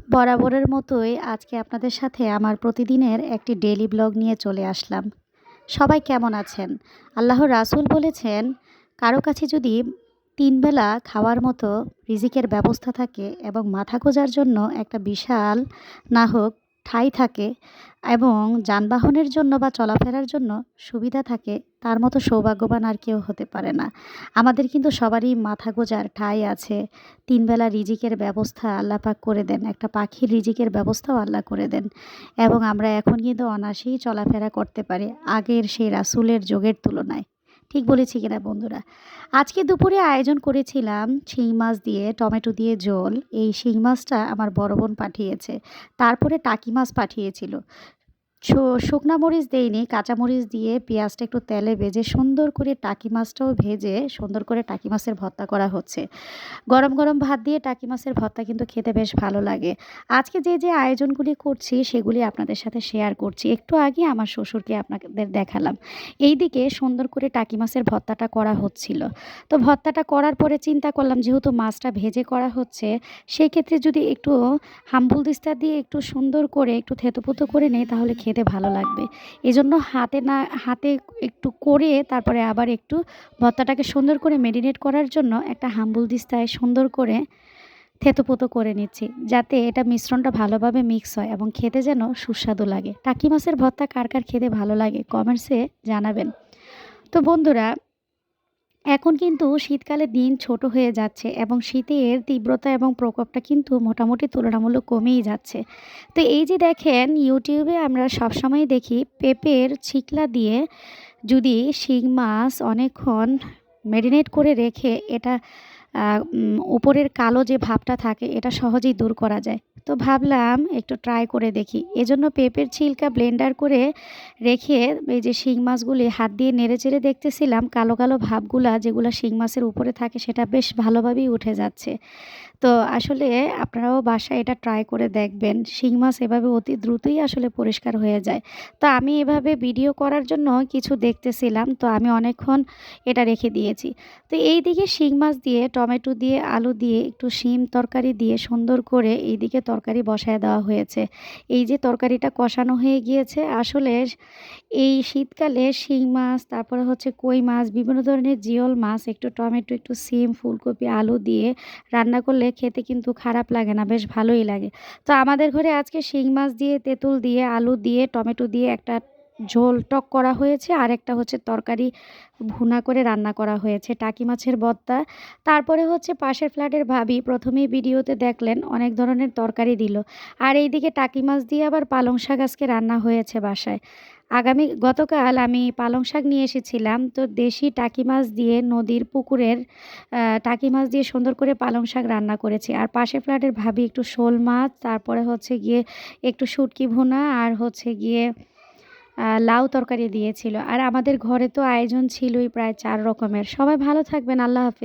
বরাবরের মতোই আজকে আপনাদের সাথে আমার প্রতিদিনের একটি ডেইলি ব্লগ নিয়ে চলে আসলাম। সবাই কেমন আছেন? আল্লাহর রাসূল বলেছেন, কারো কাছে যদি ৩ বেলা খাওয়ার মতো রিজিকের ব্যবস্থা থাকে এবং মাথা গোঁজার জন্য একটা বিশাল না হোক ঠাঁই থাকে এবং যানবাহনের জন্য বা চলাফেরার জন্য সুবিধা থাকে, তার মতো সৌভাগ্যবান আর কেউ হতে পারে না। আমাদের কিন্তু সবারই মাথা গোঁজার ঠাঁই আছে। ৩ বেলা রিজিকের ব্যবস্থা আল্লাহ পাক করে দেন। একটা পাখির রিজিকের ব্যবস্থাও আল্লাহ করে দেন এবং আমরা এখন কিন্তু অনায়াসেই চলাফেরা করতে পারি আগের সেই রাসূলের যুগের তুলনায়। ঠিক বলেছি কিনা বন্ধুরা? আজকে দুপুরে আয়োজন করেছিলাম শিং মাছ দিয়ে টমেটো দিয়ে ঝোল। এই শিং মাছটা আমার বড় বোন পাঠিয়েছে। তারপরে টাকি মাছ পাঠিয়েছিল। শুকনা মরিচ দেইনি, কাঁচা মরিচ দিয়ে পেঁয়াজটা একটু তেলে ভেজে সুন্দর করে টাকি মাছটাও ভেজে সুন্দর করে টাকি মাছের ভর্তা করা হচ্ছে। গরম গরম ভাত দিয়ে টাকি মাছের ভর্তা কিন্তু খেতে বেশ ভালো লাগে। আজকে যে আয়োজনগুলি করছি সেগুলি আপনাদের সাথে শেয়ার করছি। একটু আগে আমার শ্বশুরকে আপনাদের দেখালাম। এইদিকে সুন্দর করে টাকি মাছের ভর্তাটা করা হচ্ছিল। তো ভর্তাটা করার পরে চিন্তা করলাম, যেহেতু মাছটা ভেজে করা হচ্ছে, সেই ক্ষেত্রে যদি একটু হাম্বুল দিস্তা দিয়ে একটু সুন্দর করে একটু থেতোপুতো করে নেই তাহলে খেতে ভালো লাগবে। এজন্য হাতে একটু করে তারপরে আবার একটু ভর্তাটাকে সুন্দর করে মেরিনেট করার জন্য একটা হাম্বুল দিস্তায় সুন্দর করে থেতোপুতো করে নিচ্ছি, যাতে এটা মিশ্রণটা ভালোভাবে মিক্স হয় এবং খেতে যেন সুস্বাদু লাগে। টাকি মাছের ভর্তা কার কার খেতে ভালো লাগে কমেন্টসে জানাবেন। তো বন্ধুরা, এখন কিন্তু শীতকালে দিন ছোট হয়ে যাচ্ছে এবং শীতের তীব্রতা এবং প্রকোপটা কিন্তু মোটামুটি তুলনামূলক কমেই যাচ্ছে। তো এই যে দেখেন, ইউটিউবে আমরা সবসময় দেখি পেঁপের ছিকলা দিয়ে যদি শিং মাছ অনেকক্ষণ ম্যারিনেট করে রেখে এটা উপরের কালো যে ভাবটা থাকে এটা সহজেই দূর করা যায়। তো ভাবলাম একটু ট্রাই করে দেখি। এজন্য পেঁপের ছিলকা ব্লেন্ডার করে রেখে এই যে শিং মাছগুলি হাত দিয়ে নেড়েচেড়ে দেখতেছিলাম, কালো কালো ভাবগুলা যেগুলো শিং মাছের উপরে থাকে সেটা বেশ ভালোভাবেই উঠে যাচ্ছে। তো আসলে আপনারাও বাসায় এটা ট্রাই করে দেখবেন। শিং মাছ এভাবে অতি দ্রুতই আসলে পরিষ্কার হয়ে যায়। তো আমি এভাবে ভিডিও করার জন্য কিছু দেখতেছিলাম, তো আমি অনেকক্ষণ এটা রেখে দিয়েছি। তো এইদিকে শিং মাছ দিয়ে টমেটো দিয়ে আলু দিয়ে একটু শিম তরকারি দিয়ে সুন্দর করে এইদিকে তরকারি বসায় দেওয়া হয়েছে। এই যে তরকারিটা কষানো হয়ে গিয়েছে, আসলে এই শীতকালে শিং মাছ, তারপরে হচ্ছে কই মাছ, বিভিন্ন ধরনের জিওল মাছ একটু টমেটো, একটু সিম, ফুলকপি, আলু দিয়ে রান্না করলে খেতে কিন্তু খারাপ লাগে না, বেশ ভালোই লাগে। তো আমাদের ঘরে আজকে শিং মাছ দিয়ে, তেঁতুল দিয়ে, আলু দিয়ে, টমেটো দিয়ে একটা ঝোল টক করা হয়েছে, আর একটা হচ্ছে তরকারি ভুনা করে রান্না করা হয়েছে, টাকি মাছের ভর্তা। তারপরে হচ্ছে পাশের ফ্ল্যাটের ভাবি প্রথমেই ভিডিওতে দেখলেন অনেক ধরনের তরকারি দিল, আর এইদিকে টাকি মাছ দিয়ে আবার পালং শাক আজকে রান্না হয়েছে বাসায়। গতকাল আমি পালং শাক নিয়ে এসেছিলাম, তো দেশি টাকি মাছ দিয়ে নদীর পুকুরের টাকি মাছ দিয়ে সুন্দর করে পালং শাক রান্না করেছি। আর পাশের ফ্ল্যাটের ভাবি একটু শোল মাছ, তারপরে হচ্ছে গিয়ে একটু শুটকি ভুনা, আর হচ্ছে গিয়ে লাউ তরকারি দিয়েছিল। আর আমাদের ঘরে তো আয়োজন ছিলই প্রায় ৪ রকমের। সবাই ভালো থাকবেন। আল্লাহ হাফেজ।